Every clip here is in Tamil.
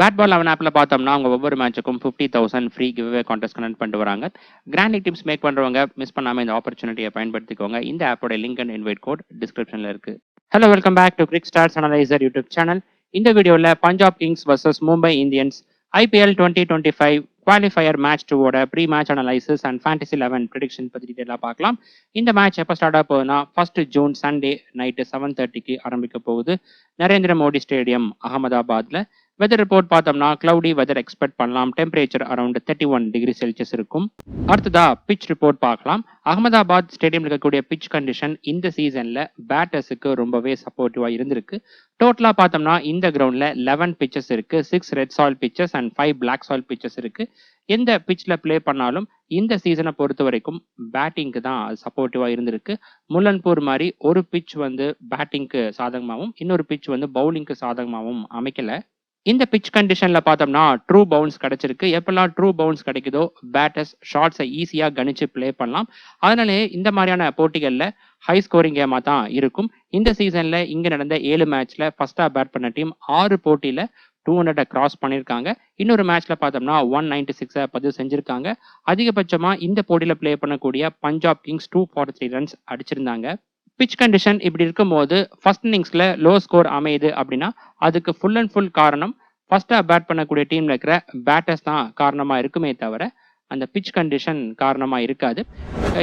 பேட் பால் 11 ஆப்ல பார்த்தோம்னா அவங்க ஒவ்வொரு மேட்சுக்கும் 50,000 ஃப்ரீ கிவ்அவே கான்டெஸ்ட் கனெக்ட் பண்ணிட்டு வராங்க. கிராண்ட் லீக் டீம்ஸ் மேக் பண்றவங்க மிஸ் பண்ணாம இந்த ஆப்பர்ச்சுனிட்டியை பயன்படுத்திக்கோங்க. இந்த ஆப்போட லிங்க் அண்ட் இன்வைட் கோட் டிஸ்கிரிப்ஷன்ல இருக்கு. Hello, welcome back to Cric Stars Analyser YouTube channel. இந்த வீடியோவில் Punjab Kings vs Mumbai Indians IPL 2025 qualifier match 2ஓட pre match analysis and fantasy 11 prediction பற்றி டீட்டெயிலாக பார்க்கலாம். இந்த மேட்ச் எப்போ ஸ்டார்ட் ஆக போகுதுன்னா 1 ஜூன் சண்டே நைட்டு 7:30க்கு ஆரம்பிக்க போகுது. நரேந்திர மோடி ஸ்டேடியம் அகமதாபாத்ல. வெதர் ரிப்போர்ட் பார்த்தோம்னா கிளவுடி வெதர் எக்ஸ்பெக்ட் பண்ணலாம். டெம்பரேச்சர் அரௌண்ட் 31 டிகிரி செல்சியஸ் இருக்கும். அடுத்ததா பிச் ரிப்போர்ட் பார்க்கலாம். அகமதாபாத் ஸ்டேடியம் இருக்கக்கூடிய பிச் கண்டிஷன் இந்த சீசன்ல பேட்டர்ஸுக்கு ரொம்பவே சப்போர்ட்டிவா இருந்திருக்கு. டோட்டலா பார்த்தோம்னா இந்த கிரவுண்ட்ல 11 பிச்சஸ் இருக்கு. 6 red soil pitches and 5 black soil pitches இருக்கு. எந்த பிச்ல பிளே பண்ணாலும் இந்த சீசனை பொறுத்த வரைக்கும் பேட்டிங்க்கு தான் சப்போர்ட்டிவா இருந்திருக்கு. முல்லன்பூர் மாதிரி ஒரு பிச் வந்து பேட்டிங்க்கு சாதகமாகவும் இன்னொரு பிச் வந்து பவுலிங்க்கு சாதகமாகவும் அமைக்கல. இந்த பிச் கண்டிஷன்ல பார்த்தோம்னா ட்ரூ பவுன்ஸ் கிடைச்சிருக்கு. எப்பெல்லாம் ட்ரூ பவுன்ஸ் கிடைக்குதோ பேட்டர்ஸ் ஷாட்ஸை ஈஸியா கணிச்சு பிளே பண்ணலாம். அதனாலே இந்த மாதிரியான போட்டிகள்ல ஹை ஸ்கோரிங் கேமா தான் இருக்கும். இந்த சீசன்ல இங்க நடந்த 7 மேட்ச்ல ஃபர்ஸ்டா பேட் பண்ண டீம் 6 போட்டியில 200 கிராஸ் பண்ணியிருக்காங்க. இன்னொரு மேட்ச்ல பார்த்தோம்னா 196 பதிவு செஞ்சிருக்காங்க. அதிகபட்சமா இந்த போட்டியில பிளே பண்ணக்கூடிய பஞ்சாப் கிங்ஸ் 243 ரன்ஸ் அடிச்சிருந்தாங்க. பிச் கண்டிஷன் இப்படி இருக்கும்போது ஃபர்ஸ்ட் இன்னிங்ஸ்ல லோ ஸ்கோர் அமையுது அப்படின்னா அதுக்கு ஃபுல் அண்ட் ஃபுல் காரணம் ஃபர்ஸ்டா பேட் பண்ணக்கூடிய டீம்ல இருக்கிற பேட்டர்ஸ் தான் காரணமா இருக்குமே தவிர அந்த பிச் கண்டிஷன் காரணமா இருக்காது.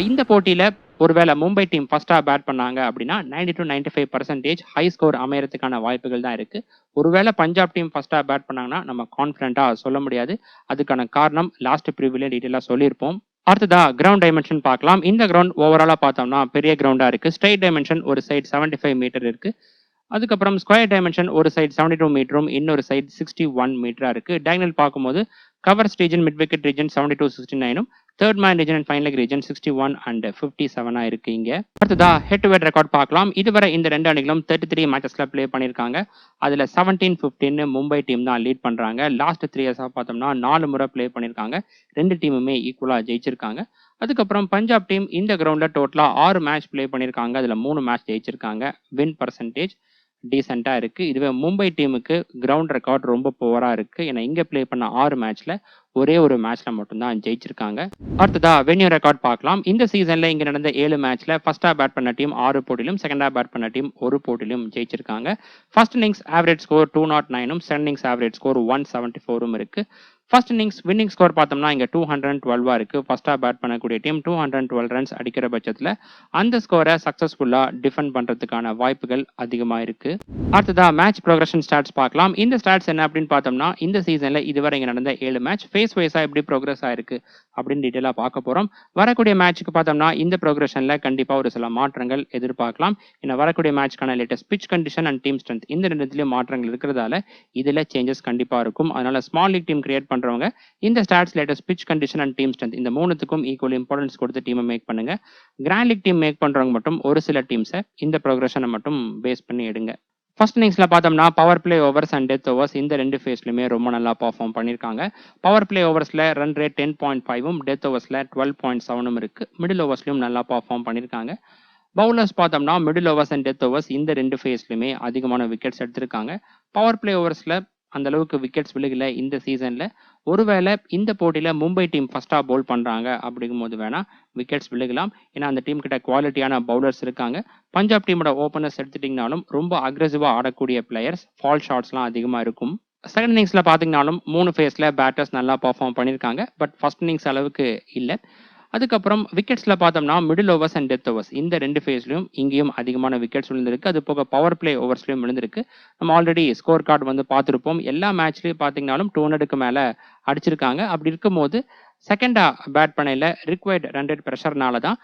இந்த போட்டியில ஒருவேளை மும்பை டீம் ஃபர்ஸ்டா பேட் பண்ணாங்க அப்படின்னா 90 to 95% ஹை ஸ்கோர் அமையறதுக்கான வாய்ப்புகள் தான் இருக்கு. ஒருவேளை பஞ்சாப் டீம் ஃபர்ஸ்டா பேட் பண்ணாங்கன்னா நம்ம கான்ஃபிடென்ட்டா சொல்ல முடியாது. அதுக்கான காரணம் லாஸ்ட் ப்ரிவியூல டீட்டெயிலா சொல்லியிருப்போம். அடுத்ததா கிரவுண்ட் டைமென்ஷன் பார்க்கலாம். இந்த கிரவுண்ட் ஓவராலா பார்த்தோம்னா பெரிய கிரவுண்டா இருக்கு. ஸ்ட்ரைட் டைமென்ஷன் ஒரு சைடு 75 மீட்டர் இருக்கு. அதுக்கப்புறம் ஸ்கொயர் டைமென்ஷன் ஒரு சைடு 72 மீட்டரும் இன்னொரு சைடு 61 மீட்டரா இருக்கு. டயகனல் பார்க்கும்போது covers region, mid wicket region 72-69, third man region and final leg region 61 and 57 இருக்கு இங்க. அடுத்ததா ஹெட் டு ஹெட் ரெக்கார்ட் பார்க்கலாம். இதுவரை இந்த ரெண்டு அணிகளும் 33 மேட்சஸ்ல பிளே பண்ணிருக்காங்க. அதுல 17-15 மும்பை டீம் தான் லீட் பண்றாங்க. லாஸ்ட் 3 இயர்ஸா பார்த்தோம்னா 4 முறை பிளே பண்ணிருக்காங்க. ரெண்டு டீமுமே ஈக்குவலா ஜெயிச்சிருக்காங்க. அதுக்கப்புறம் பஞ்சாப் டீம் இந்த கிரவுண்ட்ல டோட்டலா 6 மேட்ச் பிளே பண்ணிருக்காங்க. அதுல 3 மேட்ச் ஜெயிச்சிருக்காங்க. வின் பர்சன்டேஜ் டீசெண்டா இருக்கு. இதுவே மும்பை டீமுக்கு கிரவுண்ட் ரெக்கார்ட் ரொம்ப புவரா இருக்கு. ஏன்னா இங்க பிளே பண்ண 6 மேட்ச்ல ஒரே ஒரு மேட்ச்ல மட்டும்தான் ஜெயிச்சிருக்காங்க. அடுத்ததா வென்யூ ரெக்கார்ட் பார்க்கலாம். இந்த சீசன்ல இங்க நடந்த 7 மேட்ச்ல ஃபர்ஸ்டா பேட் பண்ண டீம் 6 போட்டியிலும், செகண்டா பேட் பண்ண டீம் ஒரு போட்டியிலும் ஜெயிச்சிருக்காங்க. First innings average score 209 second innings average score 174 இருக்கு. ஃபர்ஸ்ட் இன்னிங்ஸ் வின்னிங் ஸ்கோர் பார்த்தோம்னா இங்க 212 இருக்கு. ஃபர்ஸ்டா பேட் பண்ணக்கூடிய டீம் 212 ரன்ஸ் அடிக்கிற பட்சத்துல அந்த ஸ்கோரை சக்சஸ்ஃபுல்லா டிஃபெண்ட் பண்றதுக்கான வாய்ப்புகள் அதிகமா இருக்கு. அடுத்ததா மேட்ச் ப்ரோக்ரஷன் ஸ்டாட்ஸ் பார்க்கலாம். இந்த ஸ்டாட்ஸ் என்ன அப்படின்னு பார்த்தோம்னா இந்த சீசன்ல இதுவரை இங்க நடந்த 7 மேட்ச் ஃபேஸ் வைஸா எப்படி ப்ரோக்ரஸ் ஆயிருக்கு அப்படின்னு டீட்டெயிலா பார்க்க போறோம். வரக்கூடிய மேட்சுக்கு பார்த்தோம்னா இந்த ப்ரோக்ரஷன்ல கண்டிப்பா ஒரு சில மாற்றங்கள் எதிர்பார்க்கலாம். ஏன்னா வரக்கூடிய மேட்ச்க்கான latest pitch condition and team strength இந்த ரெண்டுலயும் மாற்றங்கள் இருக்கிறதால இதுல சேஞ்சஸ் கண்டிப்பா இருக்கும். அதனால ஸ்மால் லீக் டீம் கிரியேட் பண்றவங்க இந்த stats latest pitch condition and team strength இந்த மூணுத்துக்கும் ஈக்குவல் இம்பார்ட்டன்ஸ் கொடுத்து டீமை மேக் பண்ணுங்க. கிராண்ட் லீக் டீம் மேக் பண்றவங்க மட்டும் ஒரு சில டீம்ஸை இந்த ப்ரோக்ரஷனை மட்டும் பேஸ் பண்ணி எடுங்க. ஃபர்ஸ்ட் இன்னிங்ஸ்ல பார்த்தோம்னா power play overs and death overs இந்த ரெண்டு ஃபேஸ்லயுமே ரொம்ப நல்லா பர்ஃபார்ம் பண்ணியிருக்காங்க. பவர் பிளே ஓவர்ஸ்ல ரன் ரேட் 10.5 டெத் ஓவர்ஸ்ல 12.7 இருக்கு. மிடில் ஓவர்ஸ்லயும் நல்லா பர்ஃபார்ம் பண்ணியிருக்காங்க. பவுலர்ஸ் பார்த்தோம்னா middle overs and death overs இந்த ரெண்டு ஃபேஸ்லயுமே அதிகமான விக்கெட்ஸ் எடுத்திருக்காங்க. பவர் பிளே ஓவர்ஸ்ல அந்த அளவுக்கு விக்கெட்ஸ் விழுகல இந்த சீசன்ல. ஒருவேளை இந்த போட்டியில மும்பை டீம் ஃபர்ஸ்டா பவுல் பண்றாங்க அப்படிங்கும்போது வேணா விக்கெட்ஸ் விழுகலாம். ஏன்னா அந்த டீம் கிட்ட குவாலிட்டியான பவுலர்ஸ் இருக்காங்க. பஞ்சாப் டீமோட ஓபனர்ஸ் எடுத்துட்டீங்கனாலும் ரொம்ப அக்ரெசிவா ஆடக்கூடிய பிளேயர்ஸ், ஃபால் ஷாட்ஸ்லாம் அதிகமா இருக்கும். செகண்ட் இன்னிங்ஸ்ல பாத்தீங்கன்னாலும் 3 ஃபேஸ்ல பேட்டர்ஸ் நல்லா பர்ஃபார்ம் பண்ணியிருக்காங்க. பட் ஃபர்ஸ்ட் இன்னிங்ஸ் அளவுக்கு இல்லை. அதுக்கப்புறம் விக்கெட்ஸ்ல பார்த்தோம்னா middle overs and death overs இந்த ரெண்டு ஃபேஸ்லயும் இங்கேயும் அதிகமான விக்கெட்ஸ் விழுந்திருக்கு. அது போக பவர் பிளே ஓவர்ஸ்லயும் விழுந்திருக்கு. நம்ம ஆல்ரெடி ஸ்கோர் கார்டு வந்து பார்த்துருப்போம். எல்லா மேட்ச்லயும் பார்த்தீங்கன்னாலும் 200க்கு மேல அடிச்சிருக்காங்க. அப்படி இருக்கும்போது செகண்டா பேட் பண்ணையில ரிக்வயர்ட் ரன் ரேட் ப்ரெஷர்னால தான்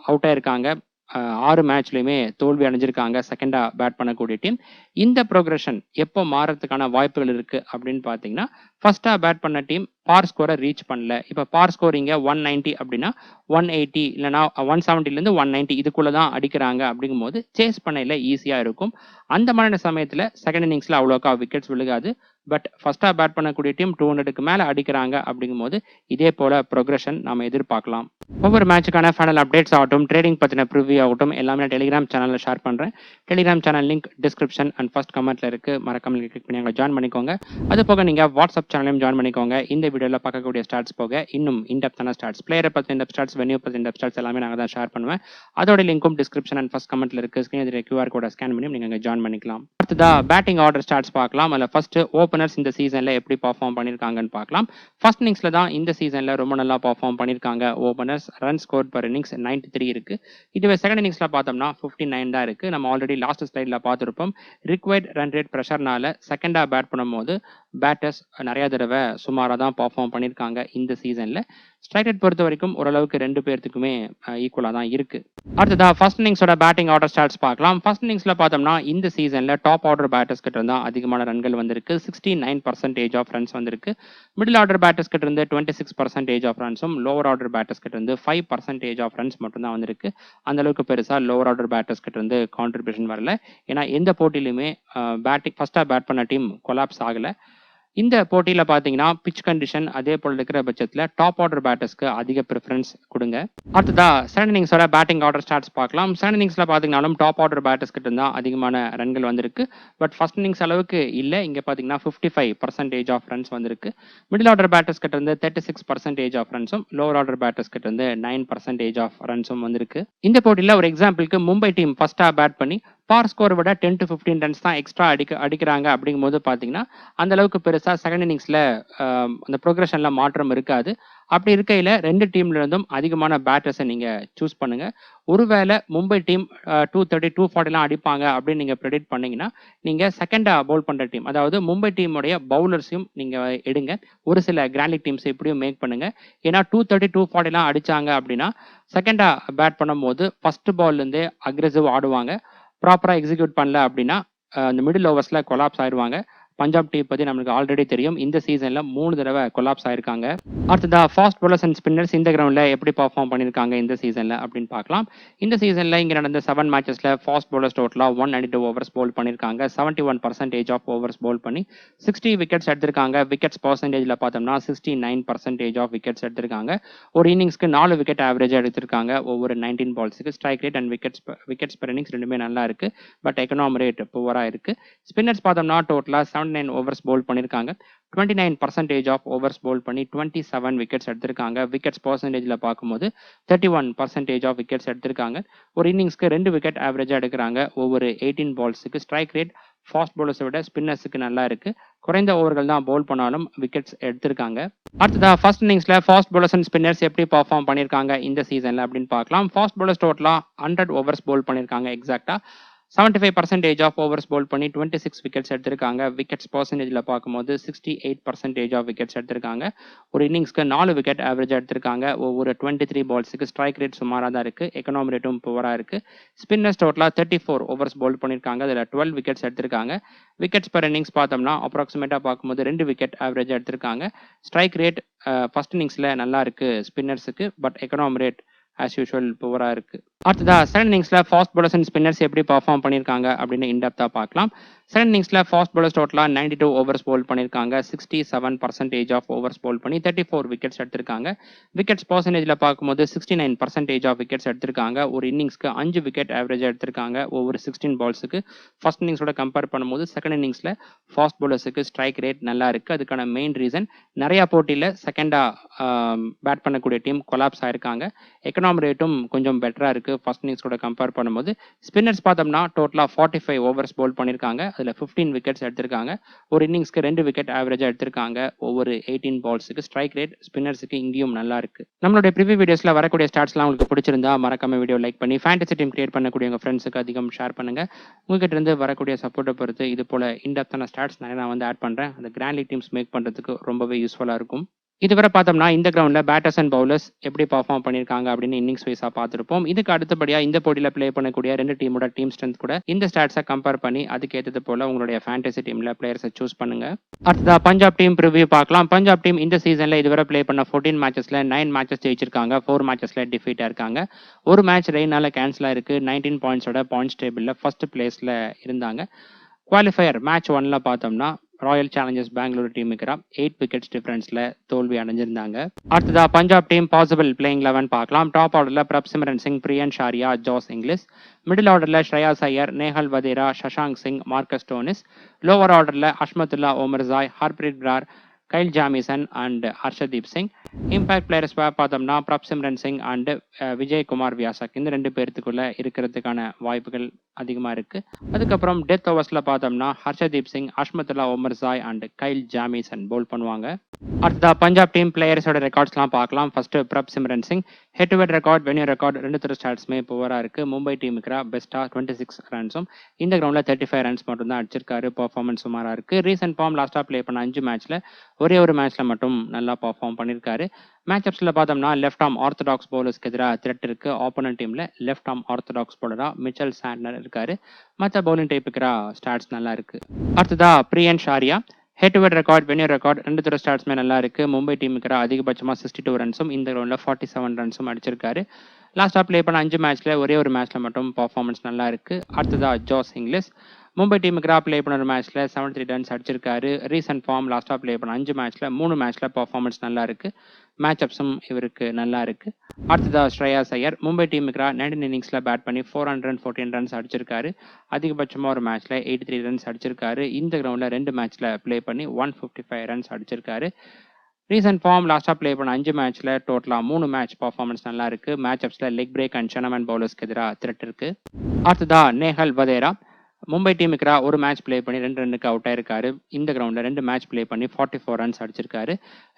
அவுட் ஆயிருக்காங்க. 6 மேட்ச்லயுமே தோல்வி அடைஞ்சிருக்காங்க செகண்டா பேட் பண்ணக்கூடிய டீம். இந்த ப்ரோக்ரஷன் எப்போ மாறதுக்கான வாய்ப்புகள் இருக்கு அப்படின்னு பாத்தீங்கன்னா ஃபர்ஸ்டா பேட் பண்ண டீம் பார் ஸ்கோரை ரீச் பண்ணல. இப்ப பார் ஸ்கோர் இங்க 190 அப்படின்னா 180 இல்லைன்னா 170 இருந்து 190 இதுக்குள்ளதான் அடிக்கிறாங்க. அப்படிங்கும்போது சேஸ் பண்ணையில ஈஸியா இருக்கும். அந்த மாதிரி சமயத்துல செகண்ட் இன்னிங்ஸ்ல அவ்வளோக்கா விக்கெட்ஸ் விழுகாது. பட் ஃபர்ஸ்டா பேட் பண்ணக்கூடிய டீம் 200க்கு மேல அடிக்கிறாங்க அப்படிங்கும்போது இதே போல ப்ரோக்ரஷன் நாம எதிர்பார்க்கலாம். ஒவ்வொரு மேட்சுக்கான ஃபைனல் அப்டேட்ஸ் ஆகட்டும், ட்ரேடிங் பற்றின ப்ரிவ்யூ ஆகட்டும், எல்லாமே நான் டெலிகிராம் சேனலில் ஷேர் பண்ணுறேன். Telegram channel link description and first கமெண்ட்டில் இருக்குது. மறக்காம கிளிக் பண்ணி அங்கே ஜாயின் பண்ணிக்கோங்க. அது போக நீங்கள் வாட்ஸ்அப் சேனலையும் ஜாயின் பண்ணிக்கோங்க. இந்த வீடியோவில் பார்க்கக்கூடிய ஸ்டாட்ஸ் போக இன்னும் இன்டெப்த்தான ஸ்டாட்ஸ், பிளேயரை பற்றி இன்டெப்த் ஸ்டாட்ஸ், வென்யூ பற்றி இன்டெப்த் ஸ்டாட்ஸ் எல்லாமே நாங்கள் தான் ஷேர் பண்ணுவேன். அதோட லிங்க்கும் டிஸ்கிரிப்ஷன் அண்ட் ஃபர்ஸ்ட் கமெண்ட்டில் இருக்குது. ஸ்க்ரீன் எதிரே QR கோடை ஸ்கேன் பண்ணி நீங்கள் அங்கே ஜாயின் பண்ணிக்கலாம். அடுத்ததா பேட்டிங் ஆர்டர் ஸ்டாட்ஸ் பார்க்கலாம். அதில் ஃபர்ஸ்ட் ஓப்பனர்ஸ் இந்த சீசனில் எப்படி பர்ஃபார்ம் பண்ணியிருக்காங்கன்னு பார்க்கலாம். ஃபர்ஸ்ட் இன்னிங்ஸில் தான் இந்த சீசனில் ரொம்ப நல்லா பர்ஃபார்ம் பண்ணியிருக்காங்க openers. Run score per innings 93 இருக்கு. இதுவே செகண்ட் இன்னிங்ஸ்ல பார்த்தோம்னா 59 தான் இருக்கு. நம்ம ஆல்ரெடி லாஸ்ட் ஸ்லைட்ல பார்த்துருப்போம். ரிக்வயர்ட் ரன் ரேட் ப்ரெஷர்னால செகண்டா பேட் பண்ணும்போது பேட்டர்ஸ் நிறைய தடவை சுமாராக தான் பர்ஃபார்ம் பண்ணியிருக்காங்க இந்த சீசன்ல. ஸ்ட்ரைக் ரேட் பொறுத்த வரைக்கும் ஓரளவுக்கு ரெண்டு பேர்த்துக்குமே ஈக்குவலாக தான் இருக்கு. அடுத்ததா ஃபர்ஸ்ட் இன்னிங்ஸோட பேட்டிங் ஆர்டர் ஸ்டாட்ஸ் பார்க்கலாம். ஃபர்ஸ்ட் இன்னிங்ஸ்ல பார்த்தோம்னா இந்த சீசன்ல டாப் ஆர்டர் பேட்டர்ஸ் கிட்ட இருந்தா அதிகமான ரன்கள் வந்திருக்கு. 69% ஆஃப் ரன்ஸ் வந்திருக்கு. மிடில் ஆர்டர் பேட்டர்ஸ் கிட்ட இருந்து 26% ஆஃப் ரன்ஸும், லோவர் ஆர்டர் பேட்டர்ஸ் கிட்ட இருந்து 5% ஆஃப் ரன்ஸ் மட்டும் தான் வந்திருக்கு. அந்த அளவுக்கு பெருசா லோவர் ஆர்டர் பேட்டர்ஸ் கிட்ட இருந்து கான்ட்ரிபியூஷன் வரல. ஏன்னா எந்த போட்டியிலுமே பேட்டிங் ஃபர்ஸ்டா பேட் பண்ண டீம் கொலாப்ஸ் ஆகல. இந்த போட்டியில் பார்த்தீங்கன்னா பிச் கண்டிஷன் அதே போல் இருக்கிற பட்சத்தில் டாப் ஆர்டர் பேட்டர்ஸ்க்கு அதிக ப்ரிஃபரன்ஸ் கொடுங்க. அடுத்ததா செகண்ட் இன்னிங்ஸோட பேட்டிங் ஆர்டர் ஸ்டாட்ஸ் பார்க்கலாம். செகண்ட் இன்னிங்ஸில் பார்த்தீங்கன்னாலும் டாப் ஆர்டர் பேட்டர்ஸ் கிட்ட தான் அதிகமான ரன்கள் வந்திருக்கு. பட் ஃபர்ஸ்ட் இன்னிங்ஸ் அளவுக்கு இல்லை. இங்கே பார்த்தீங்கன்னா 55% ஆஃப் ரன்ஸ் வந்திருக்கு. மிடில் ஆர்டர் பேட்டர்ஸ் கிட்ட இருந்து 36% ஆஃப் ரன்ஸும், லோவர் ஆர்டர் பேட்டர்ஸ் கிட்ட இருந்து 9% ஆஃப் ரன்ஸும் வந்திருக்கு. இந்த போட்டியில் ஒரு எக்ஸாம்பிளுக்கு மும்பை டீம் ஃபர்ஸ்டா பேட் பண்ணி பார் ஸ்கோரை விட 10 to 15 ரன்ஸ் தான் எக்ஸ்ட்ரா அடிக்கிறாங்க. அப்படிங்கும்போது பார்த்தீங்கன்னா அந்த அளவுக்கு பெருசாக செகண்ட் இன்னிங்ஸில் அந்த ப்ரோக்ரஷனில் மாற்றம் இருக்காது. அப்படி இருக்கையில் ரெண்டு டீம்ல இருந்தும் அதிகமான பேட்டர்ஸை நீங்கள் சூஸ் பண்ணுங்க. ஒருவேளை மும்பை டீம் 230, 240 அடிப்பாங்க அப்படின்னு நீங்கள் ப்ரெடிக்ட் பண்ணீங்கன்னா நீங்கள் செகண்டா பவுல் பண்ணுற டீம், அதாவது மும்பை டீமுடைய பவுலர்ஸையும் நீங்கள் எடுங்க. ஒரு சில கிராண்ட் லீக் டீம்ஸ் இப்படியும் மேக் பண்ணுங்க. ஏன்னா 230, 240 அடிச்சாங்க அப்படின்னா செகண்டா பேட் பண்ணும்போது ஃபர்ஸ்ட் பால்லேருந்தே அக்ரெசிவ் ஆடுவாங்க. ப்ராப்பராக எக்ஸிக்யூட் பண்ணல அப்படின்னா இந்த மிடில் ஓவர்ஸில் கொலாப்ஸ் ஆயிடுவாங்க. பஞ்சாப் டீம் பற்றி நம்மளுக்கு ஆல்ரெடி தெரியும். இந்த சீசனில் 3 தடவை கொலாப்ஸ் ஆயிருக்காங்க. அடுத்ததா ஃபாஸ்ட் பவுலர்ஸ் அண்ட் ஸ்பின்னர்ஸ் இந்த கிரவுண்டில் எப்படி பர்ஃபார்ம் பண்ணியிருக்காங்க இந்த சீசனில் அப்படின்னு பார்க்கலாம். இந்த சீசனில் இங்கே நடந்த 7 மேட்சஸில் ஃபாஸ்ட் பவுலர்ஸ் டோட்டலாக 192 ஓவர்ஸ் பவுல் பண்ணியிருக்காங்க. 71% ஆஃப் ஓவர்ஸ் பவுல் பண்ணி 60 விக்கெட்ஸ் எடுத்திருக்காங்க. விக்கெட்ஸ் பர்சன்டேஜில் பார்த்தோம்னா 69% ஆஃப் விக்கெட்ஸ் எடுத்திருக்காங்க. ஒரு இன்னிங்ஸ்க்கு 4 விக்கெட் ஆவரேஜாக எடுத்திருக்காங்க ஒவ்வொரு 19 பால்ஸுக்கு. Strike rate and wickets per innings ரெண்டுமே நல்லா இருக்கு. பட் எக்கனாமி ரேட் புவராக இருக்கு. ஸ்பின்னர்ஸ் பார்த்தோம்னா டோட்டலாக 79 ஓவர்ஸ் பவுல் பண்ணியிருக்காங்க. 29% ஆஃப் ஓவர்ஸ் பவுல் பண்ணி 27 விக்கெட்ஸ் எடுத்திருக்காங்க. விக்கெட்ஸ் பர்சன்டேஜில் பார்க்கும்போது 31% ஆஃப் விக்கெட்ஸ் எடுத்திருக்காங்க. ஒரு இன்னிங்ஸ்க்கு 2 விக்கெட் ஆவரேஜாக எடுக்கிறாங்க ஒவ்வொரு 18 பால்ஸுக்கு. ஸ்ட்ரைக் ரேட் ஃபாஸ்ட் பவுலர்ஸை விட ஸ்பின்னர்ஸுக்கு நல்லா இருக்கு. குறைந்த ஓவர்கள் தான் பவுல் பண்ணாலும் விக்கெட்ஸ் எடுத்திருக்காங்க. அடுத்ததா ஃபர்ஸ்ட் இன்னிங்ஸ்ல ஃபாஸ்ட் பவுலர்ஸ் அண்ட் ஸ்பின்னர்ஸ் எப்படி பர்ஃபார்ம் பண்ணியிருக்காங்க இந்த சீசன்ல அப்படின்னு பார்க்கலாம். ஃபாஸ்ட் பவுலர்ஸ் டோட்டலா 100 ஓவர்ஸ் பவுல் பண்ணியிருக்காங்க. எக்ஸாக்டா 75% ஆஃப் ஓவர்ஸ் பவுல் பண்ணி 26 விக்கெட்ஸ் எடுத்திருக்காங்க. விக்கெட்ஸ் பர்சன்டேஜில் பார்க்கும்போது 68% ஆஃப் விக்கெட்ஸ் எடுத்திருக்காங்க. ஒரு இன்னிங்ஸ்க்கு 4 விக்கெட் ஆவரேஜ் எடுத்திருக்காங்க ஒவ்வொரு 23 பால்ஸுக்கு. ஸ்ட்ரைக் ரேட் சுமாராக தான் இருக்கு. எக்கனாமி ரேட்டும் புவராக இருக்கு. ஸ்பின்னர்ஸ் டோட்டலாக 34 ஓவர்ஸ் பவுல் பண்ணியிருக்காங்க. அதில் 12 விக்கெட்ஸ் எடுத்திருக்காங்க. விக்கெட்ஸ் பர் இன்னிங்ஸ் பார்த்தோம்னா அப்ராக்சிமேட்டாக பார்க்கும்போது 2 விக்கெட் ஆவரேஜ் எடுத்திருக்காங்க. ஸ்ட்ரைக் ரேட் ஃபர்ஸ்ட் இன்னிங்ஸில் நல்லா இருக்கு ஸ்பின்னர்ஸுக்கு. But economy rate as usual புவராக இருக்கு. அடுத்ததா செகண்ட் இன்னிங்ஸ்ல ஃபாஸ்ட் பவுலர்ஸ் அண்ட் ஸ்பின்னர்ஸ் எப்படி பர்ஃபார்ம் பண்ணியிருக்காங்க அப்படின்னு இன்டெப்தா பார்க்கலாம். செகண்ட் இன்னிங்ஸ்ல ஃபாஸ்ட் பவுலர்ஸ் டோட்டலா 92 ஓவர்ஸ் பவுல் பண்ணியிருக்காங்க. 67% ஆஃப் ஓவர்ஸ் பவுல் பண்ணி 34 விக்கெட்ஸ் எடுத்திருக்காங்க. விக்கெட்ஸ் பர்சன்டேஜில் பார்க்கும்போது 69% ஆஃப் விக்கெட்ஸ் எடுத்திருக்காங்க. ஒரு இன்னிங்ஸ்க்கு 5 விக்கெட் ஆவரேஜ் எடுத்திருக்காங்க ஒவ்வொரு 16 பால்ஸுக்கு. ஃபர்ஸ்ட் இன்னிங்ஸோட கம்பேர் பண்ணும்போது செகண்ட் இன்னிங்ஸ்ல ஃபாஸ்ட் பவுலர்ஸுக்கு ஸ்ட்ரைக் ரேட் நல்லா இருக்கு. அதுக்கான மெயின் ரீசன் நிறைய போட்டியில் செகண்டா பேட் பண்ணக்கூடிய டீம் கொலாப்ஸ் ஆயிருக்காங்க. எக்கனாமி ரேட்டும் கொஞ்சம் பெட்டரா இருக்கு ஃபர்ஸ்ட் இன்னிங்ஸோட கம்பேர் பண்ணும்போது. ஸ்பின்னர்ஸ் பார்த்தோம்னா டோட்டலா 45 ஓவர்ஸ் பவுல் பண்ணியிருக்காங்க. அதில் 15 விக்கெட்ஸ் எடுத்திருக்காங்க. ஒரு இன்னிங்ஸ்க்கு 2 விக்கெட் ஆவரேஜா எடுத்திருக்காங்க ஒவ்வொரு 18 பால்ஸுக்கு. ஸ்ட்ரைக் ரேட் ஸ்பின்னர்ஸுக்கு இங்கேயும் நல்லா இருக்கு. நம்மளுடைய ப்ரிவியூ வீடியோஸ்ல வரக்கூடிய ஸ்டாட்ஸ்லாம் உங்களுக்கு பிடிச்சிருந்தா மறக்காம வீடியோ லைக் பண்ணி ஃபேண்டசி டீம் கிரியேட் பண்ணக்கூடிய உங்க ஃப்ரெண்ட்ஸுக்கு அதிகம் ஷேர் பண்ணுங்க. உங்ககிட்ட இருந்து வரக்கூடிய சப்போர்ட்டை பொறுத்து இது போல இன்டெப்தான ஸ்டாட்ஸ் நிறைய நான் ஆட் பண்றேன். அந்த கிராண்ட் லீக் டீம்ஸ் மேக் பண்றதுக்கு ரொம்பவே யூஸ்ஃபுல்லா இருக்கும். இதுவரை பார்த்தோம்னா இந்த கிரவுண்டில் பேட்டர்ஸ் அண்ட் பவுலர்ஸ் எப்படி பர்ஃபார்ம் பண்ணியிருக்காங்க அப்படின்னு இன்னிங்ஸ் வைஸாக பார்த்துருப்போம். இதுக்கு அடுத்தபடியாக இந்த போட்டியில் ப்ளே பண்ணக்கூடிய ரெண்டு டீமோட டீம் ஸ்ட்ரென்த் கூட இந்த ஸ்டாட்ஸை கம்பேர் பண்ணி அதுக்கேற்றது போல உங்களுடைய ஃபேண்டசி டீமில் பிளேயர்ஸை சூஸ் பண்ணுங்க. அடுத்ததா பஞ்சாப் டீம் ப்ரிவ்யூ பார்க்கலாம். பஞ்சாப் டீம் இந்த சீசனில் இதுவரை ப்ளே பண்ண 14 மேட்சஸில் 9 மேட்சஸ் ஜெயிச்சிருக்காங்க. 4 மேட்சஸில் டிஃபீட்டாக இருக்காங்க. ஒரு மேட்ச் ரெயினால கேன்சலாக இருக்கு. 19 பாயிண்ட்ஸோட பாயிண்ட்ஸ் டேபிளில் ஃபர்ஸ்ட் பிளேஸில் இருந்தாங்க. குவாலிஃபயர் மேட்ச் 1ல பார்த்தோம்னா ராயல் சேலஞ்சர்ஸ் பெங்களூர் டீமுக்கு 8 விக்கெட்ஸ் டிஃபரன்ஸ்ல தோல்வி அடைஞ்சிருந்தாங்க. அடுத்ததா பஞ்சாப் டீம் பாசிபிள் பிளேயிங் 11 பார்க்கலாம். டாப் ஆர்டர்ல Prabhsimran Singh, Priyansh Arya, Josh Inglis. Middle ஆர்டர்ல Shreyas Iyer, Nehal Wadhera, Shashank Singh, Marcus Stoinis. Lower ஆர்டர்ல Azmatullah Omarzai, Harpreet Brar, Kyle Jamieson and Arshdeep Singh. Impact players பார்த்தோம்னா பிரப்சிம்ரன் சிங் அண்ட் விஜயகுமார் வியாசக். இந்த 2 பேர்த்துக்குள்ள இருக்கிறதுக்கான வாய்ப்புகள் அதிகமாக இருக்கு. அதுக்கப்புறம் டெத் ஓவர்ஸ்ல பார்த்தோம்னா Arshdeep Singh, Azmatullah Omarzai and Kyle Jamieson bowl பண்ணுவாங்க. அடுத்ததா பஞ்சாப் டீம் பிளேயர்ஸோட ரெக்கார்ட்ஸ்லாம் பார்க்கலாம். First Prabhsimran Singh head to head record, venue record 2 ஸ்டாட்ஸுமே புவராக இருக்கு. மும்பை டீமுக்கு பெஸ்டா 26 ரன்ஸும் இந்த கிரவுண்ட்ல 35 ரன்ஸ் மட்டும் தான் அடிச்சிருக்காரு. பர்ஃபார்மன்ஸ் சுமாரா இருக்கு. ரீசன்ட் ஃபார்ம் லாஸ்டா பிளே பண்ண 5 மேட்ச்ல ஒரே ஒரு மேட்ச்ல மட்டும் நல்லா பர்ஃபார்ம் பண்ணியிருக்காரு. மேட்சப்ஸ்ல பார்த்தோம்னா லெஃப்ட் ஆர்ம் ஆர்த்தடாக்ஸ் பவுலர்ஸ்க்கு எதிராக த்ரெட் இருக்கு. ஆப்போனன்ட் டீம்ல லெஃப்ட் ஆர்ம் ஆர்த்தடாக்ஸ் பவுலரா மிச்சல் சாண்ட்னர் இருக்காரு. மற்ற பவுலிங் டைப்புக்கு ஸ்டாட்ஸ் நல்லா இருக்கு. அடுத்ததா Priyansh Arya head to head record, venue record 2 ஸ்டாட்ஸுமே நல்லா இருக்கு. மும்பை டீமுக்கு அதிகபட்சமா 62 ரன்ஸும் இந்த கிரவுண்ட்ல 47 ரன்ஸும் அடிச்சிருக்காரு. லாஸ்டா பிளே பண்ண 5 மேட்ச்ல ஒரே ஒரு மேட்ச்ல மட்டும் பர்ஃபார்மன்ஸ் நல்லா இருக்கு. அடுத்ததா ஜாஸ் இங்கிலிஷ் மும்பை டீமுக்கு பிளே பண்ண ஒரு மேட்ச்ல 73 ரன்ஸ் அடிச்சிருக்காரு. ரீசன்ட் ஃபார்ம் லாஸ்டா பிளே பண்ண 5 மேட்ச்ல 3 மேட்ச்ல பர்ஃபார்மன்ஸ் நல்லா இருக்கு. மேட்சப்ஸும் இவருக்கு நல்லா இருக்கு. அடுத்ததா ஸ்ரேயாஸ் ஐயர் மும்பை டீமுக்கு 19 இன்னிங்ஸ்ல பேட் பண்ணி 414 ரன்ஸ் அடிச்சிருக்காரு. அதிகபட்சமா ஒரு மேட்ச்ல 83 ரன்ஸ் அடிச்சிருக்காரு. இந்த கிரவுண்ட்ல 2 மேட்ச்ல பிளே பண்ணி 155 ரன்ஸ் அடிச்சிருக்காரு. ரீசன்ட் ஃபார்ம் லாஸ்டா பிளே பண்ண 5 மேட்ச்ல டோட்டலா 3 மேட்ச் பர்ஃபார்மன்ஸ் நல்லா இருக்கு. மேட்சப்ஸ்ல லெக் பிரேக் அண்ட் ஷனமன் பவுலர்ஸ்க்கு எதிராக த்ரெட் இருக்கு. அடுத்ததா நேஹல் வதேரா மும்பை டீமுக்கு ஒரு மேட்ச் பிளே பண்ணி 2 ரன்னுக்கு அவுட் ஆயிருக்காரு. இந்த கிரவுண்ட்ல 2 மேட்ச் பிளே பண்ணி 44 ரன்ஸ் அடிச்சிருக்காரு.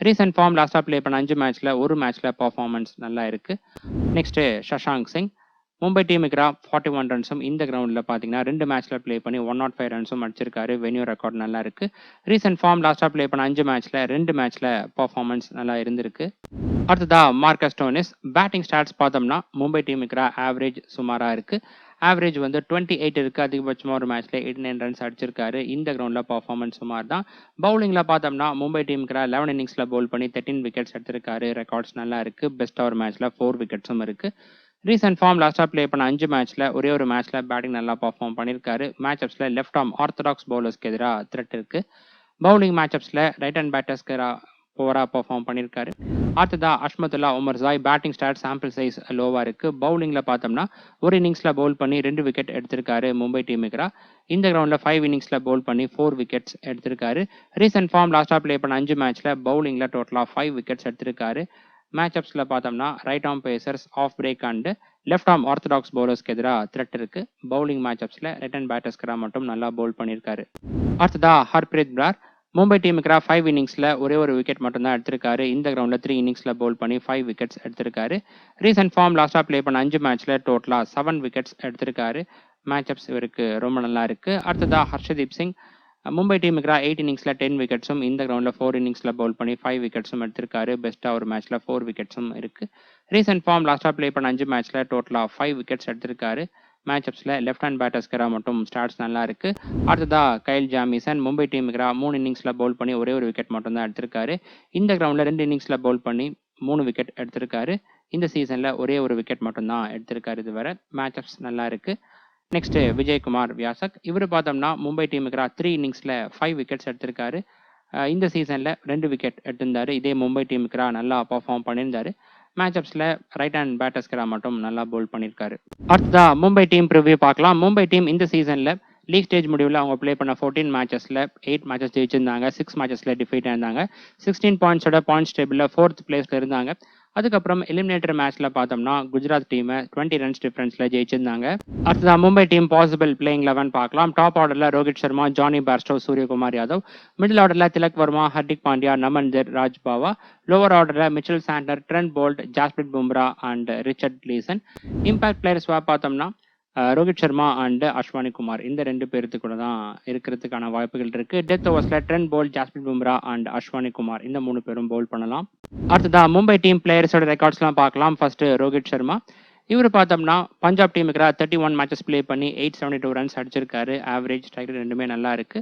ரீசன்ட் ஃபார்ம் லாஸ்டா பிளே பண்ண 5 மேட்ச்ல ஒரு மேட்ச்ல பர்ஃபார்மன்ஸ் நல்லா இருக்கு. நெக்ஸ்ட் சஷாங்க் சிங் மும்பை டீமுக்கு 41 ரன்ஸும் இந்த கிரவுண்ட்ல பாத்தீங்கன்னா 2 மேட்ச்ல பிளே பண்ணி 105 ரன்ஸும் அடிச்சிருக்காரு. வென்யூ ரெக்கார்ட் நல்லா இருக்கு. ரீசன்ட் ஃபார்ம் லாஸ்டா பிளே பண்ண 5 மேட்ச்ல 2 மேட்ச்ல பர்ஃபார்மன்ஸ் நல்லா இருந்திருக்கு. அடுத்ததா மார்க்கஸ் டோனிஸ் பேட்டிங் ஸ்டாட்ஸ் பார்த்தோம்னா மும்பை டீமுக்கு ஆவரேஜ் சுமாரா இருக்கு. ஆவரேஜ் வந்து 28 இருக்கு. அதிகபட்சமா ஒரு மேட்ச்ல 89 ரன்ஸ் அடிச்சிருக்காரு. இந்த கிரவுண்ட்ல பர்ஃபார்மன்ஸ் சுமார் தான். பவுலிங்ல பார்த்தோம்னா மும்பை டீமுக்கு 11 இன்னிங்ஸ்ல பவுல் பண்ணி 13 விக்கெட்ஸ் எடுத்திருக்காரு. ரெக்கார்ட்ஸ் நல்லா இருக்கு. பெஸ்ட் ஒரு மேட்ச்ல 4 விக்கெட்ஸும் இருக்கு. ரீசன்ட் ஃபார்ம் லாஸ்டா பிளே பண்ண 5 மேட்ச்ல ஒரே ஒரு மேட்ச்ல பேட்டிங் நல்லா பர்ஃபார்ம் பண்ணியிருக்காரு. மேட்சப்ஸ்ல லெஃப்ட் ஆர்ம் ஆர்த்தடாக்ஸ் பவுலர்ஸ்க்கு எதிராக த்ரெட் இருக்கு. பவுலிங் மேட்சப்ஸ்ல ரைட் ஹேண்ட் பேட்டர்ஸ்க்கு ஓவரா பர்ஃபார்ம் பண்ணியிருக்காரு. அடுத்ததா Azmatullah Omarzai batting stat sample size லோவா இருக்கு. பவுலிங்ல பார்த்தோம்னா ஒரு இன்னிங்ஸ்ல பவுல் பண்ணி 2 விக்கெட் எடுத்திருக்காரு. மும்பை டீமுக்கு இந்த கிரவுண்ட்ல 5 இன்னிங்ஸ்ல பவுல் பண்ணி 4 விக்கெட்ஸ் எடுத்திருக்காரு. ரீசன்ட் ஃபார்ம் லாஸ்டா பிளே பண்ண 5 மேட்ச்ல பவுலிங்ல டோட்டலா 5 விக்கெட்ஸ் எடுத்திருக்காரு. மேட்சப்ஸ்ல பார்த்தோம்னா right arm pacers off break and left arm orthodox பவுலர்ஸ்க்கு எதிராக த்ரெட் இருக்கு. பவுலிங் மேட்சப்ஸ்ல ரைட் ஹேண்ட் பேட்டர்ஸ்க்கு மட்டும் நல்லா பவுல் பண்ணியிருக்காரு. அடுத்ததா ஹர்ப்ரீத் பிரார் மும்பை டீமுக்கு 5 இன்னிங்ஸ்ல ஒரே ஒரு விக்கெட் மட்டும் தான் எடுத்திருக்காரு. இந்த கிரவுண்ட்ல 3 இன்னிங்ஸ்ல பவுல் பண்ணி 5 விக்கெட்ஸ் எடுத்திருக்காரு. ரீசன்ட் ஃபார்ம் லாஸ்டா பிளே பண்ண 5 மேட்ச்ல டோட்டலா 7 விக்கெட்ஸ் எடுத்திருக்காரு. மேட்சப்ஸ் இவருக்கு ரொம்ப நல்லா இருக்கு. அடுத்ததா ஹர்ஷதீப் சிங் மும்பை டீமுக்கு 8 இன்னிங்ஸ்ல 10 விக்கெட்ஸும் இந்த கிரவுண்ட்ல 4 இன்னிங்ஸ்ல பவுல் பண்ணி 5 விக்கெட்ஸும் எடுத்திருக்காரு. பெஸ்டா ஒரு மேட்ச்ல 4 விக்கெட்ஸும் இருக்கு. ரீசன்ட் ஃபார்ம் லாஸ்டா பிளே பண்ண 5 மேட்ச்ல டோட்டலா 5 விக்கெட்ஸ் எடுத்திருக்காரு. மேட்சப்ஸ்ல லெஃப்ட் ஹேண்ட் பேட்டர்ஸ்க்கு மட்டும் ஸ்டாட்ஸ் நல்லா இருக்கு. அடுத்ததா கைல் ஜாமிசன் மும்பை டீமுக்கு 3 இன்னிங்ஸ்ல பவுல் பண்ணி ஒரே ஒரு விக்கெட் மட்டும் தான் எடுத்திருக்காரு. இந்த கிரவுண்ட்ல 2 இன்னிங்ஸ்ல பவுல் பண்ணி 3 விக்கெட் எடுத்திருக்காரு. இந்த சீசன்ல ஒரே ஒரு விக்கெட் மட்டும் தான் எடுத்திருக்காரு. இதுவரை மேட்சப்ஸ் நல்லா இருக்கு. நெக்ஸ்ட் விஜயகுமார் வியாசக் இவர் பார்த்தோம்னா மும்பை டீமுக்கு 3 இன்னிங்ஸ்ல 5 விக்கெட்ஸ் எடுத்திருக்காரு. இந்த சீசன்ல 2 விக்கெட் எடுத்திருந்தாரு. இதே மும்பை டீமுக்கு நல்லா பர்ஃபார்ம் பண்ணியிருந்தாரு. மேட்சப்ஸ்ல ரைட் ஹேண்ட் பேட்டர்ஸ்க்கு மட்டும் நல்லா பவுல் பண்ணியிருக்காரு. அடுத்ததா மும்பை டீம் ப்ரிவ்யூ பார்க்கலாம். மும்பை டீம் இந்த சீசன்ல லீக் ஸ்டேஜ் முடிவில் அவங்க பிளே பண்ண 14 மேட்சஸ்ல 8 மேட்சஸ் ஜெயிச்சிருந்தாங்க. 6 மேட்சஸ்ல டிஃபீட் ஆயிருந்தாங்க. 16 பாயிண்ட்ஸோட பாயிண்ட்ஸ் டேபிள்ல 4th பிளேஸ்ல இருந்தாங்க. அதுக்கப்புறம் எலிமினேட்டர் மேட்ச்ல பார்த்தோம்னா குஜராத் டீமை 20 ரன்ஸ் டிஃபரன்ஸ்ல ஜெயிச்சிருந்தாங்க. அடுத்ததா மும்பை டீம் பாசிபிள் பிளேயிங் 11 பார்க்கலாம். டாப் ஆர்டர்ல Rohit Sharma, Jonny Bairstow, Suryakumar Yadav. Middle ஆர்டர்ல திலக் வர்மா, ஹர்திக் பாண்டியா, நமன்தர், ராஜ் பாவா. லோவர் ஆர்டர்ல Mitchell Santner, Trent Boult, Jasprit Bumrah and Richard Gleeson. Impact players பார்த்தோம்னா ரோஹித் சர்மா அண்ட் அஸ்வானி குமார் இந்த 2 பேருக்கு கூட தான் இருக்கிறதுக்கான வாய்ப்புகள் இருக்கு. டெத் ஓவர்ஸ்ல Trent Boult, Jasprit Bumrah and Ashwani Kumar இந்த 3 பேரும் பவுல் பண்ணலாம். அடுத்ததா மும்பை டீம் பிளேயர்ஸோட ரெக்கார்ட்ஸ்லாம் பார்க்கலாம். ஃபர்ஸ்ட் ரோஹித் சர்மா இவர் பார்த்தோம்னா பஞ்சாப் டீமுக்கு 31 மேட்சஸ் ப்ளே பண்ணி 872 ரன்ஸ் அடிச்சிருக்காரு. ஆவரேஜ், ஸ்ட்ரைக் ரேட் ரெண்டுமே நல்லா இருக்கு.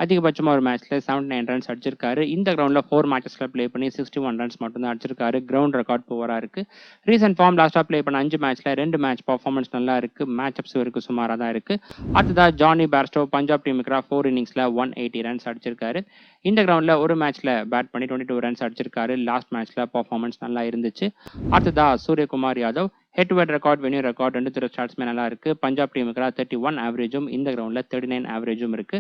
அதிகபட்சமாக ஒரு மேட்ச்ல 79 ரன்ஸ் அடிச்சிருக்காரு. இந்த கிரவுண்டில் 4 மேட்சஸ்ல ப்ளே பண்ணி 61 ரன்ஸ் மட்டும் தான் அடிச்சிருக்காரு. கிரவுண்ட் ரெக்கார்ட் புவராக இருக்கு. ரீசன்ட் ஃபார்ம் லாஸ்ட்டாக ப்ளே பண்ண 5 மேட்ச்ல 2 மேட்ச் பர்ஃபார்மன்ஸ் நல்லா இருக்கு. மேட்ச் அப்ஸ் இருக்கு சுமாராக தான் இருக்கு. அடுத்ததா ஜானி பேர்ஸ்டோ பஞ்சாப் டீமுக்கு 4 இன்னிங்ஸ்ல 180 ரன்ஸ் அடிச்சிருக்காரு. இந்த கிரவுண்டில் ஒரு மேட்ச்ல பேட் பண்ணி 22 ரன்ஸ் அடிச்சிருக்காரு. லாஸ்ட் மேட்ச்ல பர்ஃபார்மன்ஸ் நல்லா இருந்துச்சு. அடுத்ததா Suryakumar Yadav head to head record, venue record ரெண்டு ஸ்டாட்ஸ்மே நல்லா இருக்கு. பஞ்சாப் டீமுக்கு 31 ஆவரேஜும் இந்த கிரவுண்ட்ல 39 ஆவரேஜும் இருக்கு.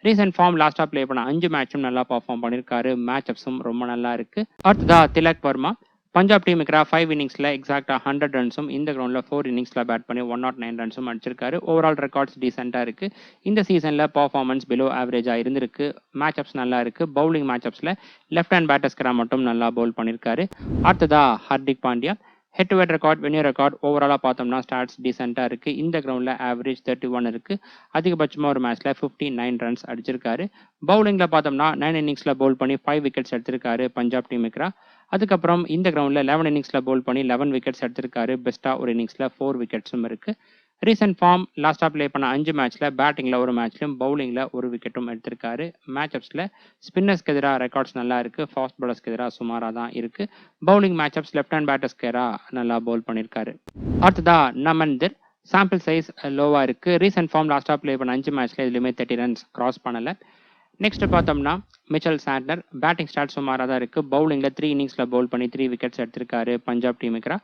ரீசன்ட் ஃபார்ம் லாஸ்டா ப்ளே பண்ண 5 மேட்சும் நல்லா பர்ஃபார்ம் பண்ணிருக்காரு. மேட்ச் அப்ஸும் ரொம்ப நல்லா இருக்கு. அடுத்ததா திலக் வர்மா பஞ்சாப் டீமுக்கு 5 இன்னிங்ஸ்ல எக்ஸாக்டா 100 ரன்ஸும் இந்த கிரவுண்ட்ல 4 இன்னிங்ஸ்ல பேட் பண்ணி 109 ரன்ஸும் அடிச்சிருக்காரு. ஓவரால் ரெக்கார்ட்ஸ் டீசெண்டா இருக்கு. இந்த சீசன்ல பர்ஃபார்மன்ஸ் பிலோ ஆவரேஜா இருந்திருக்கு. மேட்ச் அப்ஸ் நல்லா இருக்கு. பவுலிங் மேட்ச் அப்ஸ்ல லெஃப்ட் ஹேண்ட் பேட்டர்ஸ்க்கு மட்டும் நல்லா பவுல் பண்ணிருக்காரு. அடுத்ததா Hardik Pandya head to head record, venue record ஓவராலாக பார்த்தோம்னா ஸ்டாட்ஸ் டீசெண்டாக இருக்கு. இந்த கிரவுண்டில் ஆவரேஜ் 31 இருக்கு. அதிகபட்சமாக ஒரு மேட்ச்ல 59 ரன்ஸ் அடிச்சிருக்காரு. பவுலிங்கில் பார்த்தோம்னா 9 இன்னிங்ஸ்ல பவுல் பண்ணி 5 விக்கெட்ஸ் எடுத்திருக்காரு பஞ்சாப் டீமுக்கு. அதுக்கப்புறம் இந்த கிரவுண்டில் 11 இன்னிங்ஸ்ல பவுல் பண்ணி 11 விக்கெட்ஸ் எடுத்திருக்காரு. பெஸ்ட்டாக ஒரு இன்னிங்ஸ்ல 4 விக்கெட்ஸும் இருக்கு. ரீசன்ட் ஃபார்ம் லாஸ்ட்டாக ப்ளே பண்ண 5 மேட்ச்ல பேட்டிங்கில் ஒரு மேட்ச்லையும் பவுலிங்கில் ஒரு விக்கெட்டும் எடுத்திருக்காரு. மேட்ச் அப்ஸில் ஸ்பின்னர்ஸ்க்கு எதிராக ரெக்கார்ட்ஸ் நல்லா இருக்கு. ஃபாஸ்ட் பாலர்ஸ்க்கு எதிராக சுமாராக தான் இருக்கு. Bowling matchups left hand பேட்டர்ஸ்க்கு எதிராக நல்லா பவுல் பண்ணியிருக்காரு. அடுத்ததா நமன்தர் சாம்பிள் சைஸ் லோவா இருக்கு. ரீசன்ட் ஃபார்ம் லாஸ்ட்டாக ப்ளே பண்ண 5 மேட்ச்ல இதுலையுமே 30 ரன்ஸ் கிராஸ் பண்ணல. நெக்ஸ்ட் பார்த்தோம்னா மிச்சல் சாண்ட்னர் பேட்டிங் ஸ்டார்ட் சுமாராக தான் இருக்கு. பவுலிங்ல 3 இன்னிங்ஸ்ல பவுல் பண்ணி 3 விக்கெட்ஸ் எடுத்திருக்காரு பஞ்சாப் டீமுக்கு.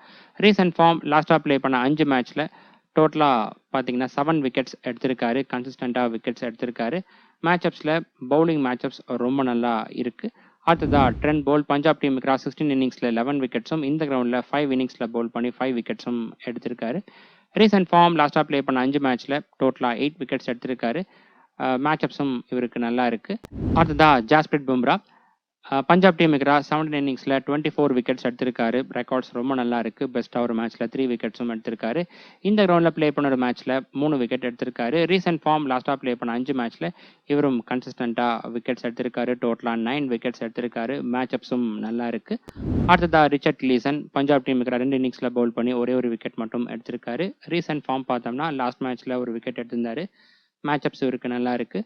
ரீசன்ட் ஃபார்ம் லாஸ்ட்டாக ப்ளே பண்ண 5 மேட்ச்ல டோட்டலாக பார்த்தீங்கன்னா 7 விக்கெட்ஸ் எடுத்திருக்காரு. கன்சிஸ்டண்டாக விக்கெட்ஸ் எடுத்திருக்காரு. மேட்ச் அப்ஸில் பவுலிங் மேட்ச் அப்ஸ் ரொம்ப நல்லா இருக்கு. அடுத்ததா ட்ரெண்ட் போல்ட் பஞ்சாப் டீமுக்கு 16 இன்னிங்ஸ்ல 11 விக்கெட்ஸும் இந்த கிரவுண்டில் 5 இன்னிங்ஸ்ல பவுல் பண்ணி 5 விக்கெட்ஸும் எடுத்திருக்காரு. ரீசன்ட் ஃபார்ம் லாஸ்ட்டாக ப்ளே பண்ண 5 மேட்ச்ல டோட்டலாக 8 விக்கெட்ஸ் எடுத்திருக்காரு. மேட்ச் அப்ஸும் இவருக்கு நல்லா இருக்கு. அடுத்ததா ஜாஸ்பிரிட் பும்ரா பஞ்சாப் டீமுக்கு 17 இன்னிங்ஸ்ல 24 விக்கெட்ஸ் எடுத்திருக்காரு. ரெக்கார்ட்ஸ் ரொம்ப நல்லா இருக்கு. பெஸ்ட்டாக ஒரு மேட்ச்ல 3 விக்கெட்ஸும் எடுத்திருக்காரு. இந்த கிரவுண்டில் ப்ளே பண்ண ஒரு மேட்ச்ல 3 விக்கெட் எடுத்திருக்காரு. ரீசன்ட் ஃபார்ம் லாஸ்ட்டாக ப்ளே பண்ண 5 மேட்ச்ல இவரும் கன்சிஸ்டண்டாக விக்கெட்ஸ் எடுத்திருக்காரு. டோட்டலாக 9 விக்கெட்ஸ் எடுத்திருக்காரு. மேட்ச் அப்ஸும் நல்லா இருக்கு. அடுத்ததா ரிச்சர்ட் லீசன் பஞ்சாப் டீமுக்கு 2 இன்னிங்ஸ்ல பவுல் பண்ணி ஒரே ஒரு விக்கெட் மட்டும் எடுத்திருக்காரு. ரீசன்ட் ஃபார்ம் பார்த்தோம்னா லாஸ்ட் மேட்ச்ல ஒரு விக்கெட் எடுத்திருந்தாரு. மேட்ச் அப்ஸ் இவருக்கு நல்லா இருக்கு.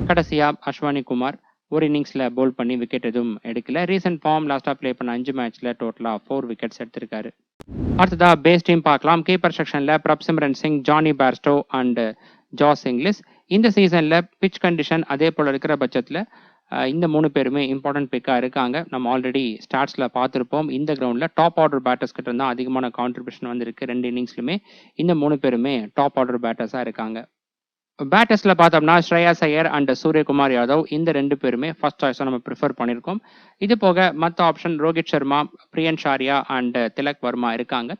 கடைசியா அஸ்வானி குமார் ஒரு இன்னிங்ஸ்ல பவுல் பண்ணி விக்கெட் எதுவும் எடுக்கல. ரீசன்ட் ஃபார்ம் லாஸ்டா ப்ளே பண்ண 5 மேட்ச்ல டோட்டலா 4 விக்கெட்ஸ் எடுத்திருக்காரு. அடுத்ததா பேஸ் டீம் பார்க்கலாம். கீப்பர் செக்ஷன்ல Prabhsimran Singh, Jonny Bairstow and Josh Inglis. இந்த சீசன்ல பிச் கண்டிஷன் அதே போல இருக்கிற பட்சத்துல இந்த 3 பேருமே இம்பார்ட்டன்ட் பிக்கா இருக்காங்க. நம்ம ஆல்ரெடி ஸ்டாட்ஸ்ல பார்த்துருப்போம். இந்த கிரவுண்ட்ல டாப் ஆர்டர் பேட்டர்ஸ் கிட்ட இருந்தா அதிகமான கான்ட்ரிபியூஷன் வந்திருக்கு. 2 இன்னிங்ஸ்லுமே இந்த 3 பேருமே டாப் ஆர்டர் பேட்டர்ஸா இருக்காங்க. பேட்டர்ஸ்ல பார்த்தோம்னா ஸ்ரேயாஸ் ஐயர் அண்ட் சூரியகுமார் யாதவ் இந்த 2 பேருமே ஃபர்ஸ்ட் சாய்ஸா நம்ம ப்ரிஃபர் பண்ணியிருக்கோம். இது போக மற்ற ஆப்ஷன் ரோஹித் சர்மா, பிரியன் ஷாரியா அண்ட் திலக் வர்மா இருக்காங்க.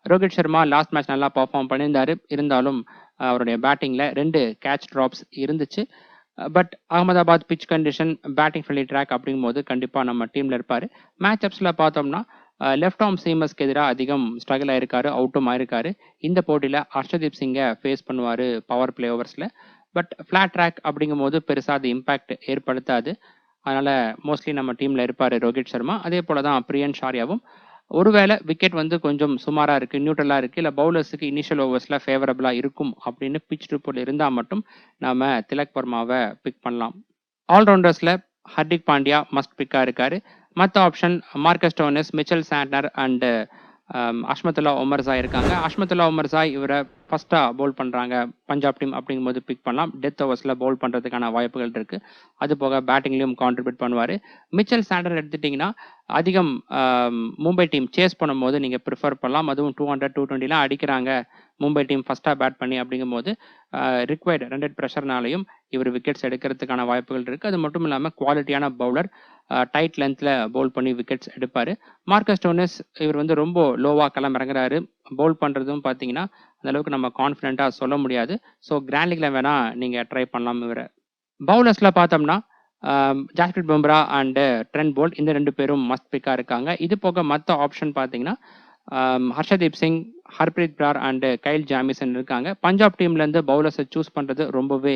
ரோஹித் சர்மா லாஸ்ட் மேட்ச் நல்லா பர்ஃபார்ம் பண்ணியிருந்தாரு. இருந்தாலும் அவருடைய பேட்டிங்ல 2 கேட்ச் ட்ராப்ஸ் இருந்துச்சு. But Ahmedabad pitch condition, batting friendly track அப்படிங்கும்போது கண்டிப்பா நம்ம டீம்ல இருப்பாரு. மேட்ச் அப்ஸ்ல பார்த்தோம்னா லெஃப்ட் ஆர்ம் சீமர்ஸ்க்கு எதிராக அதிகம் ஸ்ட்ரகிள் ஆயிருக்காரு, அவுட்டும் ஆயிருக்காரு. இந்த போட்டியில் ஹர்ஷதீப் சிங்கை ஃபேஸ் பண்ணுவார் பவர் பிளே ஓவர்ஸில். பட் ஃப்ளாட் ட்ராக் அப்படிங்கும்போது பெருசாக அது இம்பாக்ட் ஏற்படுத்தாது. அதனால் மோஸ்ட்லி நம்ம டீமில் இருப்பார் ரோஹித் சர்மா. அதே போல தான் பிரியன் ஷாரியாவும். ஒருவேளை விக்கெட் வந்து கொஞ்சம் சுமாராக இருக்குது, நியூட்ரலாக இருக்குது, இல்லை பவுலர்ஸுக்கு இனிஷியல் ஓவர்ஸில் ஃபேவரபிளாக இருக்கும் அப்படின்னு பிச் ரிப்போர்ட் இருந்தால் மட்டும் நாம் திலக் வர்மாவை பிக் பண்ணலாம். ஆல்ரவுண்டர்ஸில் ஹர்திக் பாண்டியா மஸ்ட் பிக்காக இருக்காரு. மற்ற option Marcus Stoinis, Mitchell Santner and Azmatullah Omarzai இருக்காங்க. அஷ்மத்துல்லா ஒமர்சாய் இவரை ஃபர்ஸ்டா பவுல் பண்றாங்க பஞ்சாப் டீம் அப்படிங்கும்போது பிக் பண்ணலாம். டெத் ஓவர்ஸ்ல பவுல் பண்றதுக்கான வாய்ப்புகள் இருக்கு. அது போக பேட்டிங்லயும் கான்ட்ரிபியூட் பண்ணுவாரு. மிச்சல் சாண்டர் எடுத்துட்டீங்கன்னா அதிகம் மும்பை டீம் சேஸ் பண்ணும்போது நீங்க ப்ரிஃபர் பண்ணலாம். அதுவும் 200 220 அடிக்கிறாங்க மும்பை டீம் ஃபர்ஸ்டா பேட் பண்ணி அப்படிங்கும்போது ரிக்வயர்டு 2 ப்ரெஷர்னாலையும் இவர் விக்கெட்ஸ் எடுக்கிறதுக்கான வாய்ப்புகள் இருக்கு. அது மட்டும் இல்லாமல் குவாலிட்டியான பவுலர், டைட் லென்த்ல பவுல் பண்ணி விக்கெட்ஸ் எடுப்பாரு. மார்க்கஸ் ஸ்டோனிஸ் இவர் வந்து ரொம்ப லோவா களமிறங்குறாரு. பவுல் பண்றதும் பார்த்தீங்கன்னா அந்த அளவுக்கு நம்ம கான்ஃபிடென்ட்டா சொல்ல முடியாது. ஸோ கிராண்ட் லீக்ல வேணா நீங்க ட்ரை பண்ணலாம் இவரை. பவுலர்ஸ்ல பார்த்தோம்னா Jasprit Bumrah and Trent Boult இந்த 2 பேரும் மஸ்ட் பிக்கா இருக்காங்க. இது போக மற்ற ஆப்ஷன் பார்த்தீங்கன்னா Harshdeep Singh, Harpreet Brar and Kyle Jamieson இருக்காங்க. பஞ்சாப் டீம்ல இருந்து பவுலர்ஸை சூஸ் பண்றது ரொம்பவே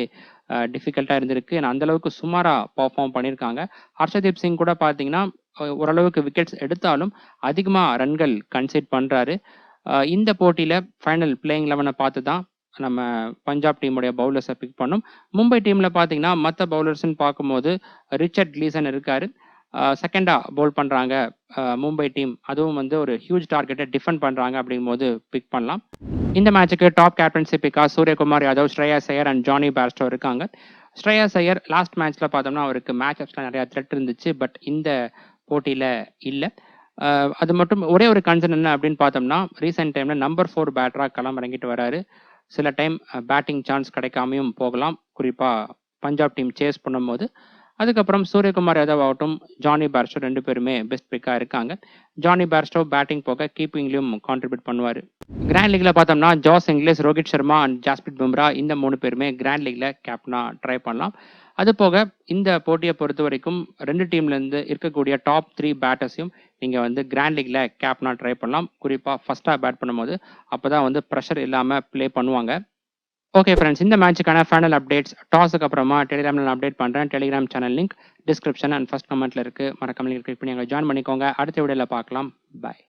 டிஃபிகல்ட்டா இருந்திருக்கு. அந்த அளவுக்கு சுமாரா பர்ஃபார்ம் பண்ணியிருக்காங்க. ஹர்ஷதீப் சிங் கூட பார்த்தீங்கன்னா ஓரளவுக்கு விக்கெட்ஸ் எடுத்தாலும் அதிகமாக ரன்கள் கன்சீட் பண்றாரு. இந்த போட்டியில ஃபைனல் பிளேயிங் 11 பார்த்து தான் நம்ம பஞ்சாப் டீமுடைய பவுலர்ஸை பிக் பண்ணோம். மும்பை டீம்ல பார்த்தீங்கன்னா, மத்த பவுலர்ஸ்ன்னு பார்க்கும்போது ரிச்சர்ட் கிளீசன் இருக்காரு. செகண்டா பவுல் பண்றாங்க மும்பை டீம். அதுவும் வந்து ஒரு ஹியூஜ் டார்கெட்ட டிஃபெண்ட் பண்றாங்க அப்படிங்கும்போது பிக் பண்ணலாம். இந்த மேட்சுக்கு டாப் கேப்டன்சி பிக்கா Suryakumar Yadav, Shreyas Iyer and Jonny Bairstow இருக்காங்க. ஸ்ரேயாஸ் ஐயர் லாஸ்ட் மேட்ச்ல பார்த்தோம்னா அவருக்கு மேட்ச் அப்ஸ்ல நிறைய த்ரெட் இருந்துச்சு. பட் இந்த போட்டியில இல்ல. அது மட்டும் ஒரே ஒரு கன்சர்ன் என்ன அப்படின்னு பார்த்தோம்னா, ரீசென்ட் டைம்ல நம்பர் 4 பேட்டரா களம் இறங்கிட்டு வராரு. சில டைம் பேட்டிங் சான்ஸ் கிடைக்காமையும் போகலாம். குறிப்பா பஞ்சாப் டீம் சேஸ் பண்ணும்போது. அதுக்கப்புறம் சூரியகுமார் யாதவ் ஆகட்டும், ஜானி பேர்ஸ்டோ 2 பேருமே பெஸ்ட் பிக்கா இருக்காங்க. ஜானி பேர்ஸ்டோ பேட்டிங் போக கீப்பிங்லயும் கான்ட்ரிபியூட் பண்ணுவாரு. கிராண்ட் லீக்ல பார்த்தோம்னா Josh Inglis, Rohit Sharma and Jasprit Bumrah இந்த 3 பேருமே கிராண்ட் லீக்ல கேப்டனா ட்ரை பண்ணலாம். அது போக இந்த போட்டியை பொறுத்த வரைக்கும் 2 டீம்ல இருந்து இருக்கக்கூடிய டாப் 3 பேட்டர்ஸையும் நீங்க வந்து கிராண்ட் லீக்ல கேப்டனா ட்ரை பண்ணலாம். குறிப்பா ஃபர்ஸ்டா பேட் பண்ணும்போது அப்பதான் வந்து ப்ரெஷர் இல்லாம ப்ளே பண்ணுவாங்க. ஓகே ஃப்ரெண்ட்ஸ், இந்த மேட்சுக்கான ஃபைனல் அப்டேட்ஸ் டாஸுக்கு அப்புறமா டெலிகிராமில் நான் அப்டேட் பண்ணுறேன். Telegram channel link description and first கமெண்ட்ல இருக்கு. மறக்காம கிளிக் பண்ணி அங்கே ஜாயின் பண்ணிக்கோங்க. அடுத்த வீடியோவில் பார்க்கலாம். பாய்.